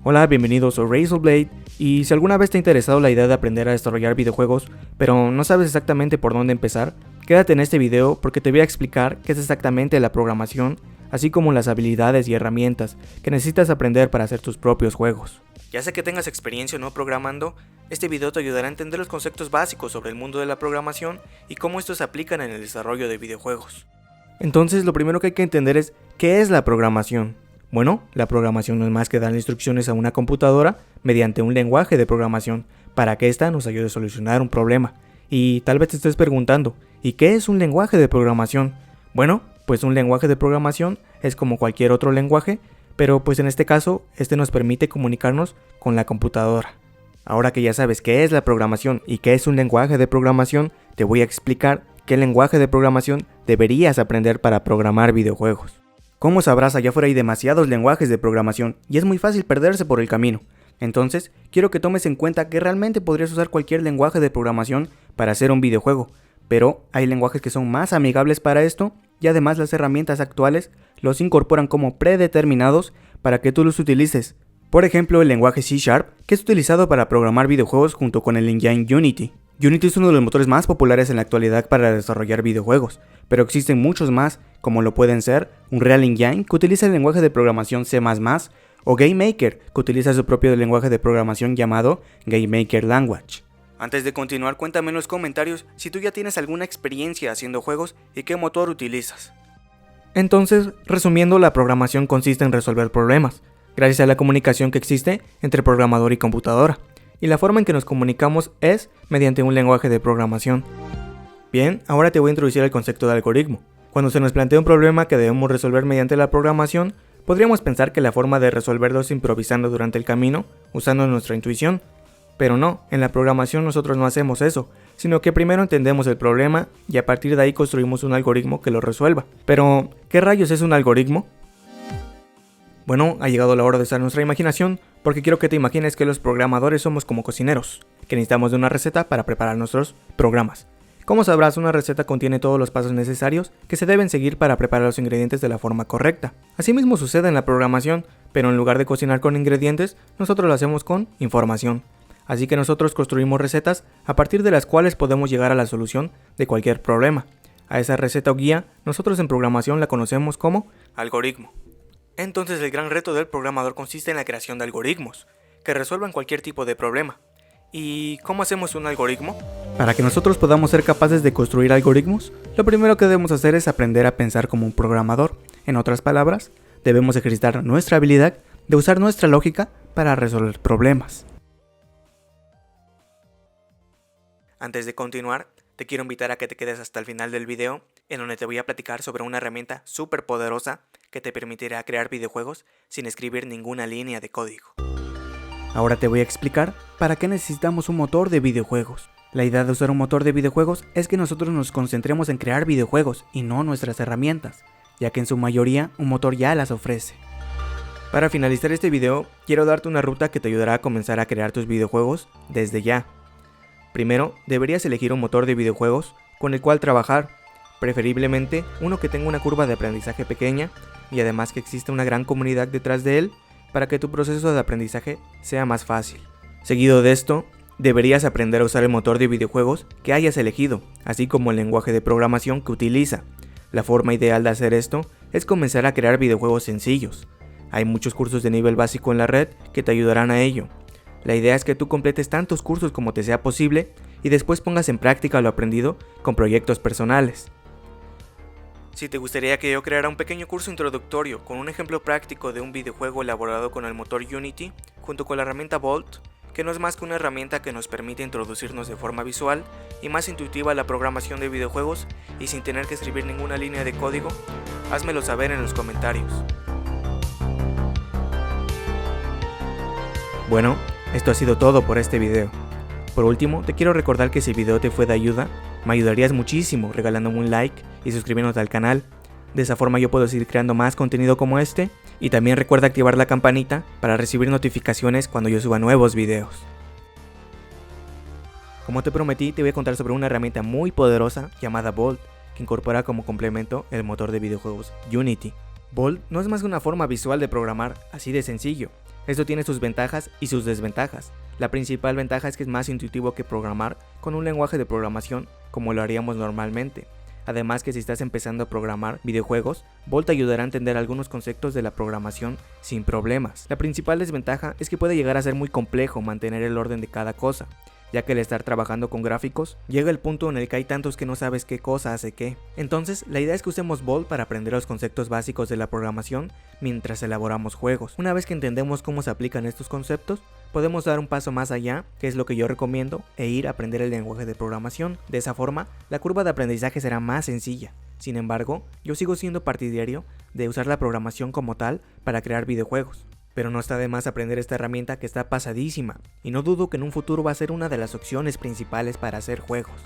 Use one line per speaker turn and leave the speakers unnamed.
Hola, bienvenidos a Razorblade, y si alguna vez te ha interesado la idea de aprender a desarrollar videojuegos, pero no sabes exactamente por dónde empezar, quédate en este video porque te voy a explicar qué es exactamente la programación, así como las habilidades y herramientas que necesitas aprender para hacer tus propios juegos. Ya sea que tengas experiencia o no programando, este video te ayudará a entender los conceptos básicos sobre el mundo de la programación y cómo estos se aplican en el desarrollo de videojuegos. Entonces, lo primero que hay que entender es ¿qué es la programación? Bueno, la programación no es más que darle instrucciones a una computadora mediante un lenguaje de programación para que ésta nos ayude a solucionar un problema. Y tal vez te estés preguntando, ¿y qué es un lenguaje de programación? Bueno, pues un lenguaje de programación es como cualquier otro lenguaje, pero pues en este caso, este nos permite comunicarnos con la computadora. Ahora que ya sabes qué es la programación y qué es un lenguaje de programación, te voy a explicar qué lenguaje de programación deberías aprender para programar videojuegos. Como sabrás, allá afuera hay demasiados lenguajes de programación y es muy fácil perderse por el camino. Entonces, quiero que tomes en cuenta que realmente podrías usar cualquier lenguaje de programación para hacer un videojuego, pero hay lenguajes que son más amigables para esto y además las herramientas actuales los incorporan como predeterminados para que tú los utilices. Por ejemplo, el lenguaje C#, que es utilizado para programar videojuegos junto con el engine Unity. Unity es uno de los motores más populares en la actualidad para desarrollar videojuegos, pero existen muchos más, como lo pueden ser Unreal Engine, que utiliza el lenguaje de programación C++, o GameMaker, que utiliza su propio lenguaje de programación llamado GameMaker Language. Antes de continuar, cuéntame en los comentarios si tú ya tienes alguna experiencia haciendo juegos y qué motor utilizas. Entonces, resumiendo, la programación consiste en resolver problemas, gracias a la comunicación que existe entre programador y computadora. Y la forma en que nos comunicamos es mediante un lenguaje de programación. Bien, ahora te voy a introducir el concepto de algoritmo. Cuando se nos plantea un problema que debemos resolver mediante la programación, podríamos pensar que la forma de resolverlo es improvisando durante el camino, usando nuestra intuición. Pero no, en la programación nosotros no hacemos eso, sino que primero entendemos el problema y a partir de ahí construimos un algoritmo que lo resuelva. Pero, ¿qué rayos es un algoritmo? Bueno, ha llegado la hora de usar nuestra imaginación, porque quiero que te imagines que los programadores somos como cocineros, que necesitamos de una receta para preparar nuestros programas. Como sabrás, una receta contiene todos los pasos necesarios que se deben seguir para preparar los ingredientes de la forma correcta. Asimismo sucede en la programación, pero en lugar de cocinar con ingredientes, nosotros lo hacemos con información. Así que nosotros construimos recetas a partir de las cuales podemos llegar a la solución de cualquier problema. A esa receta o guía, nosotros en programación la conocemos como algoritmo. Entonces el gran reto del programador consiste en la creación de algoritmos, que resuelvan cualquier tipo de problema. ¿Y cómo hacemos un algoritmo? Para que nosotros podamos ser capaces de construir algoritmos, lo primero que debemos hacer es aprender a pensar como un programador. En otras palabras, debemos ejercitar nuestra habilidad de usar nuestra lógica para resolver problemas. Antes de continuar, te quiero invitar a que te quedes hasta el final del video, en donde te voy a platicar sobre una herramienta súper poderosa que te permitirá crear videojuegos sin escribir ninguna línea de código. Ahora te voy a explicar para qué necesitamos un motor de videojuegos. La idea de usar un motor de videojuegos es que nosotros nos concentremos en crear videojuegos y no nuestras herramientas, ya que en su mayoría un motor ya las ofrece. Para finalizar este video, quiero darte una ruta que te ayudará a comenzar a crear tus videojuegos desde ya. Primero, deberías elegir un motor de videojuegos con el cual trabajar, preferiblemente uno que tenga una curva de aprendizaje pequeña y además que exista una gran comunidad detrás de él para que tu proceso de aprendizaje sea más fácil. Seguido de esto, deberías aprender a usar el motor de videojuegos que hayas elegido, así como el lenguaje de programación que utiliza. La forma ideal de hacer esto es comenzar a crear videojuegos sencillos. Hay muchos cursos de nivel básico en la red que te ayudarán a ello. La idea es que tú completes tantos cursos como te sea posible y después pongas en práctica lo aprendido con proyectos personales. Si te gustaría que yo creara un pequeño curso introductorio con un ejemplo práctico de un videojuego elaborado con el motor Unity, junto con la herramienta Bolt, que no es más que una herramienta que nos permite introducirnos de forma visual y más intuitiva a la programación de videojuegos y sin tener que escribir ninguna línea de código, házmelo saber en los comentarios. Bueno, esto ha sido todo por este video. Por último, te quiero recordar que si el video te fue de ayuda, me ayudarías muchísimo regalándome un like y suscribiéndote al canal. De esa forma yo puedo seguir creando más contenido como este, y también recuerda activar la campanita para recibir notificaciones cuando yo suba nuevos videos. Como te prometí, te voy a contar sobre una herramienta muy poderosa llamada Bolt, que incorpora como complemento el motor de videojuegos Unity. Bolt no es más que una forma visual de programar así de sencillo. Esto tiene sus ventajas y sus desventajas. La principal ventaja es que es más intuitivo que programar con un lenguaje de programación como lo haríamos normalmente. Además que si estás empezando a programar videojuegos, Bolt te ayudará a entender algunos conceptos de la programación sin problemas. La principal desventaja es que puede llegar a ser muy complejo mantener el orden de cada cosa, ya que al estar trabajando con gráficos, llega el punto en el que hay tantos que no sabes qué cosa hace qué. Entonces, la idea es que usemos Bolt para aprender los conceptos básicos de la programación mientras elaboramos juegos. Una vez que entendemos cómo se aplican estos conceptos, podemos dar un paso más allá, que es lo que yo recomiendo, e ir a aprender el lenguaje de programación. De esa forma, la curva de aprendizaje será más sencilla. Sin embargo, yo sigo siendo partidario de usar la programación como tal para crear videojuegos. Pero no está de más aprender esta herramienta que está pasadísima, y no dudo que en un futuro va a ser una de las opciones principales para hacer juegos.